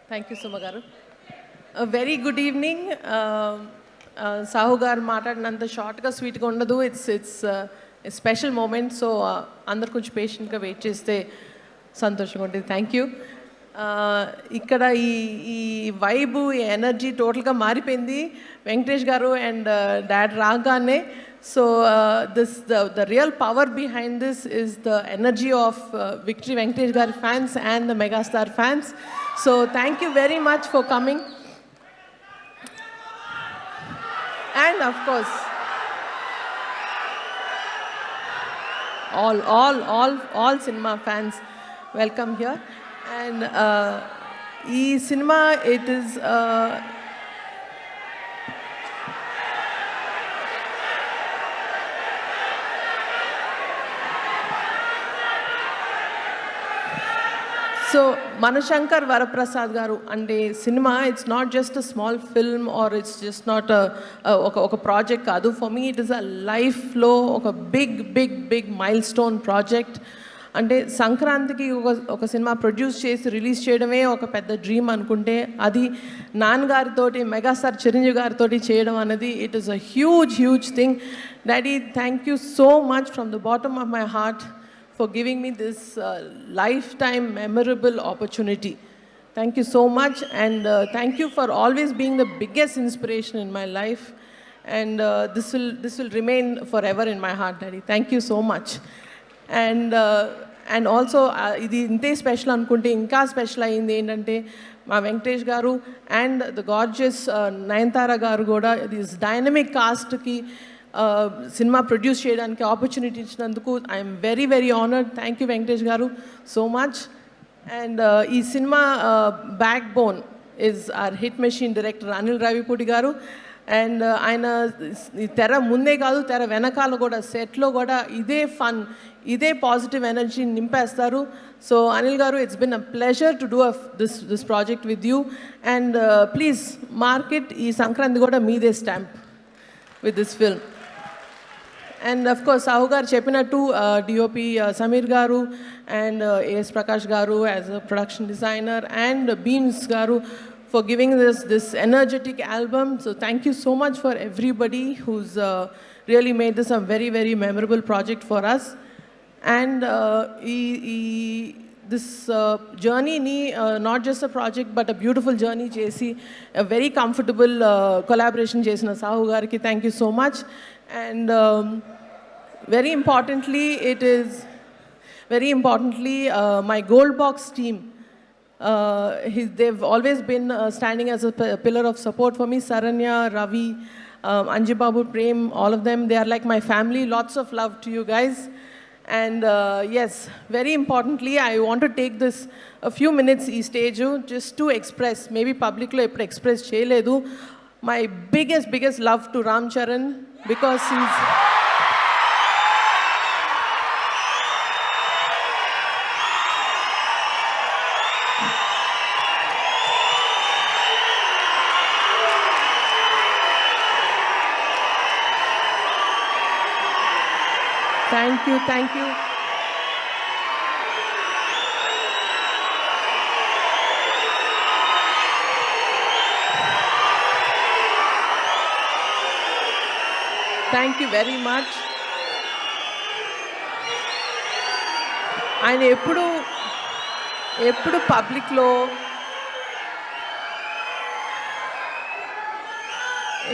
Thank you Suma గారు. Very good evening. Sahu గారు మాట్లాడినంత షార్ట్గా స్వీట్గా ఉండదు. It's special moment. సో అందరు కొంచెం పేషెంట్గా వెయిట్ చేస్తే సంతోషంగా ఉంటుంది. Thank you. ఇక్కడ ఈ వైబు, ఈ ఎనర్జీ టోటల్గా మారిపోయింది వెంకటేష్ గారు అండ్ డాడ్ రాగానే. So the real power behind this is the energy of Victory Venkatesh Garu fans and the Megastar fans. So thank you very much for coming. And of course all cinema fans welcome here. And ee cinema, it is so Manashankar Varaprasad గారు అంటే cinema, it's not just a small film or it's just not ఒక project కాదు. For me it is a లైఫ్లో ఒక big mile stone project. అంటే సంక్రాంతికి ఒక cinema produce చేసి రిలీజ్ చేయడమే ఒక పెద్ద డ్రీమ్ అనుకుంటే, అది నాన్నగారితోటి మెగాస్టార్ చిరంజీవి గారితో చేయడం అనేది it is a huge thing. Daddy, thank you so much from the bottom of my heart for giving me this lifetime memorable opportunity. Thank you so much, and thank you for always being the biggest inspiration in my life, and this will remain forever in my heart, Daddy. Thank you so much. And also ఇది ఇంతే special అనుకుంటే ఇంకా special అయింది ఏంటంటే, మా వెంకటేష్ గారు and the gorgeous Nayanthara garu కూడా this dynamic కాస్ట్కి సినిమా ప్రొడ్యూస్ చేయడానికి ఆపర్చునిటీ ఇచ్చినందుకు I'm very honoured. Thank you Venkatesh garu so much. And ఈ cinema backbone is our hit machine director Anil Ravipudi garu. And ఆయన తెర ముందే కాదు, తెర వెనకాల కూడా, సెట్లో కూడా ఇదే ఫన్, ఇదే పాజిటివ్ ఎనర్జీ నింపేస్తారు. So Anil garu, it's been a pleasure to do this project with you. And please market ఈ సంక్రాంతి కూడా మీదే stamp with this film. And of course Sahu garu చెప్పినట్టు DOP Sameer garu and AS Prakash garu as a production designer, and Bheems garu for giving this energetic album. So thank you so much for everybody who's really made this a very memorable project for us. And this journey ni not just a project but a beautiful journey chesi, a very comfortable collaboration chesina Sahu gariki thank you so much. And very importantly my Gold Box team, they've always been standing as a pillar of support for me. Saranya, Ravi, Anji Babu, Prem, all of them, they are like my family. Lots of love to you guys. And yes, very importantly, I want to take this a few minutes ee stage just to express, maybe public lo eppudu express cheyaledu, my biggest love to Ram Charan, because he's thank you. Thank you very much. ఆయన ఎప్పుడు పబ్లిక్లో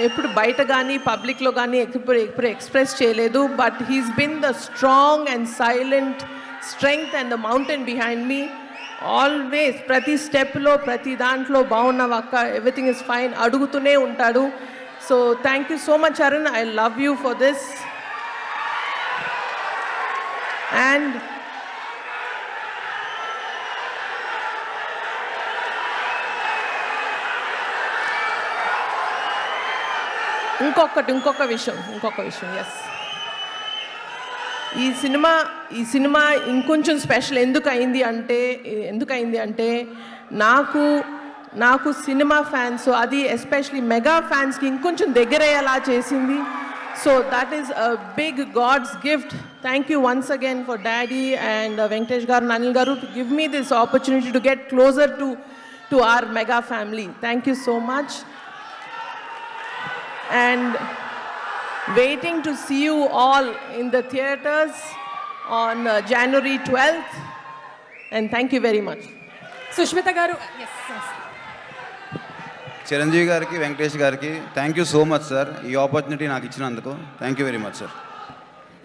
ఎప్పుడు బయట కానీ పబ్లిక్లో కానీ ఎప్పుడు express చేయలేదు. But he's been the strong and silent strength and the mountain behind me. Always ప్రతి స్టెప్లో, ప్రతి దాంట్లో బాగున్నావక్క, ఎవ్రీథింగ్ ఇస్ ఫైన్ అడుగుతూనే ఉంటాడు. So thank you so much Charan, I love you for this. And ఇంకొక విషయం ఎస్, ఈ సినిమా ఇంకొంచెం స్పెషల్ ఎందుకు అయింది అంటే నాకు సినిమా ఫ్యాన్స్, అది ఎస్పెషలీ మెగా ఫ్యాన్స్కి ఇంకొంచెం దగ్గరయ్యేలా చేసింది. So that is a big god's gift. Thank you once again for daddy and Venkatesh garu, Anil garu, to give me this opportunity to get closer to to our mega family. Thank you so much. And waiting to see you all in the theaters on January 12th. And thank you very much. Sushmita గారు, yes. Chiranjeevi గారికి, వెంకటేష్ గారికి thank you so much sir, ఈ opportunity నాకు ఇచ్చినందుకు thank you very much sir.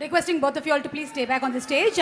Requesting both of you all to please stay back on the stage.